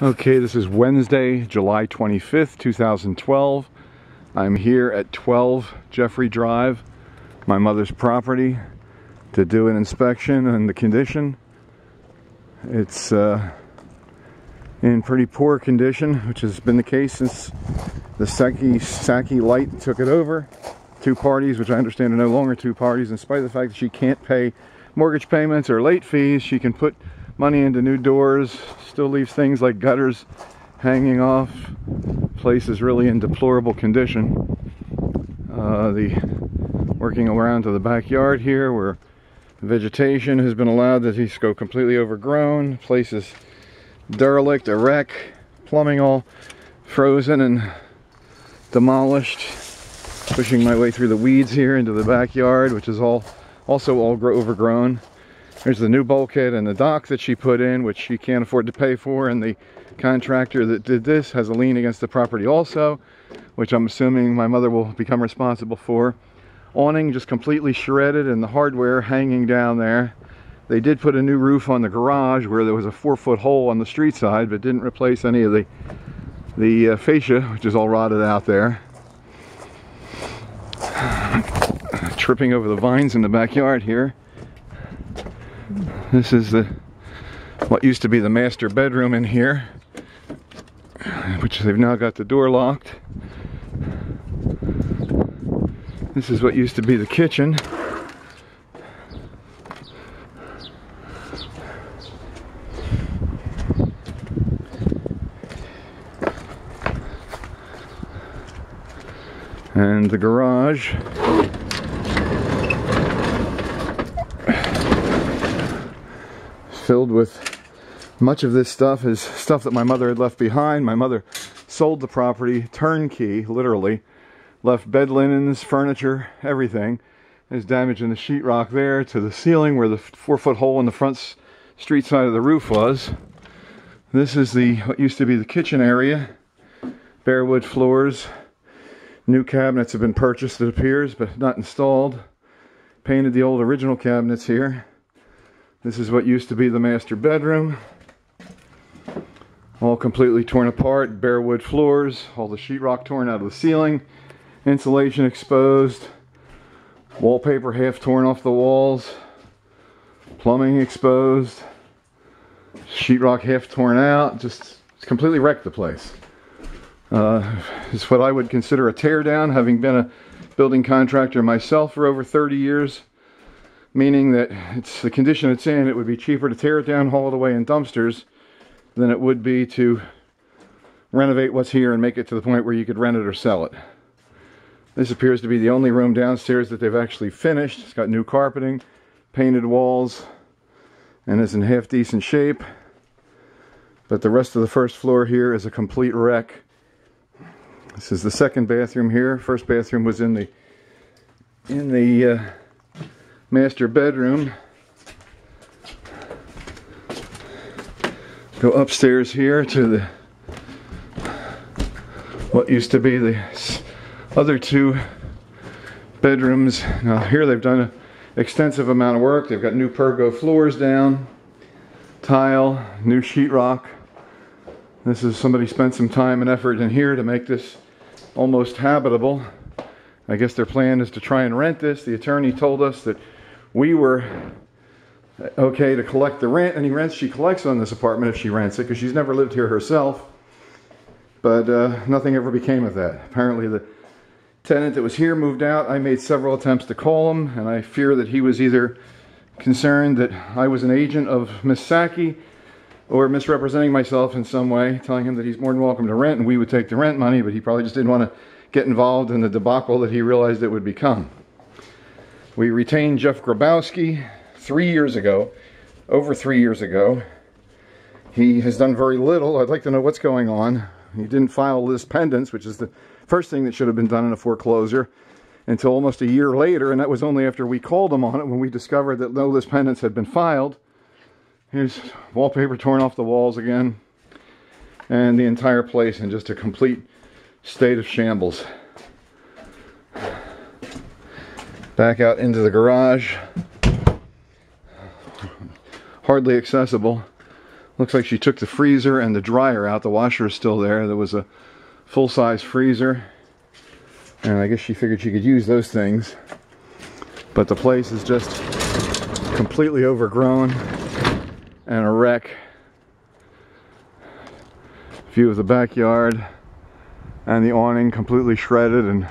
Okay, this is Wednesday, July 25th, 2012. I'm here at 12 Jeffery Drive, my mother's property, to do an inspection on the condition. It's in pretty poor condition, which has been the case since the Saki light took it over. Two parties, which I understand are no longer two parties, in spite of the fact that she can't pay mortgage payments or late fees. She can put money into new doors, still leaves things like gutters hanging off. Place is really in deplorable condition. Working around to the backyard here, where vegetation has been allowed to go completely overgrown. Place is derelict, a wreck, plumbing all frozen and demolished. Pushing my way through the weeds here into the backyard, which is also all overgrown. There's the new bulkhead and the dock that she put in, which she can't afford to pay for, and the contractor that did this has a lien against the property also, which I'm assuming my mother will become responsible for. Awning just completely shredded and the hardware hanging down there. They did put a new roof on the garage where there was a 4-foot hole on the street side, but didn't replace any of the fascia, which is all rotted out there. Tripping over the vines in the backyard here. This is what used to be the master bedroom in here, which they've now got the door locked. This is what used to be the kitchen. And the garage. Filled with much of this stuff is stuff that my mother had left behind. My mother sold the property turnkey, literally. Left bed linens, furniture, everything. There's damage in the sheetrock there to the ceiling where the 4-foot hole in the front street side of the roof was. This is what used to be the kitchen area. Bare wood floors. New cabinets have been purchased, it appears, but not installed. Painted the old original cabinets here. This is what used to be the master bedroom. All completely torn apart, bare wood floors, all the sheetrock torn out of the ceiling, insulation exposed, wallpaper half torn off the walls, plumbing exposed, sheetrock half torn out, just completely wrecked the place. It's what I would consider a tear down, having been a building contractor myself for over 30 years. Meaning that it's the condition it's in, it would be cheaper to tear it down, haul it away in dumpsters, than it would be to renovate what's here and make it to the point where you could rent it or sell it. This appears to be the only room downstairs that they've actually finished. It's got new carpeting, painted walls, and is in half decent shape. But the rest of the first floor here is a complete wreck. This is the second bathroom here. First bathroom was in the master bedroom. Go upstairs here to what used to be the other two bedrooms. Now here they've done an extensive amount of work. They've got new pergo floors down, tile, new sheetrock. This is somebody spent some time and effort in here to make this almost habitable. I guess their plan is to try and rent this. The attorney told us that we were okay to collect the rent, any rents she collects on this apartment if she rents it, because she's never lived here herself. But nothing ever became of that. Apparently the tenant that was here moved out. I made several attempts to call him, and I fear that he was either concerned that I was an agent of Miss Saki or misrepresenting myself in some way, telling him that he's more than welcome to rent and we would take the rent money, but he probably just didn't want to get involved in the debacle that he realized it would become. We retained Jeff Grabowski 3 years ago, over 3 years ago. He has done very little. I'd like to know what's going on. He didn't file lis pendens, which is the first thing that should have been done in a foreclosure, until almost a year later, and that was only after we called him on it when we discovered that no lis pendens had been filed. Here's wallpaper torn off the walls again, and the entire place in just a complete state of shambles. Back out into the garage. Hardly accessible. Looks like she took the freezer and the dryer out. The washer is still there. There was a full-size freezer, and I guess she figured she could use those things. But the place is just completely overgrown and a wreck. View of the backyard, and the awning completely shredded, and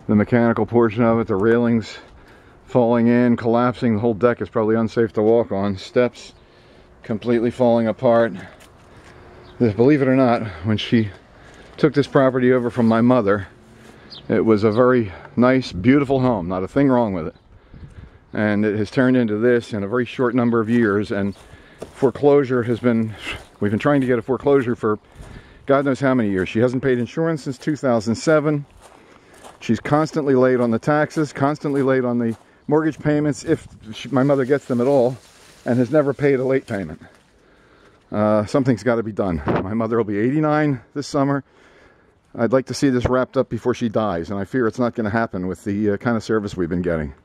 the mechanical portion of it, the railings falling in, collapsing. The whole deck is probably unsafe to walk on. Steps completely falling apart. Believe it or not, when she took this property over from my mother, it was a very nice, beautiful home, not a thing wrong with it. And it has turned into this in a very short number of years, and foreclosure has been, we've been trying to get a foreclosure for God knows how many years. She hasn't paid insurance since 2007. She's constantly late on the taxes, constantly late on the mortgage payments, if my mother gets them at all, and has never paid a late payment. Something's got to be done. My mother will be 89 this summer. I'd like to see this wrapped up before she dies, and I fear it's not going to happen with the kind of service we've been getting.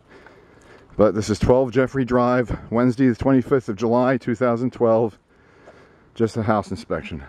But this is 12 Jeffery Drive, Wednesday the 25th of July, 2012. Just a house inspection.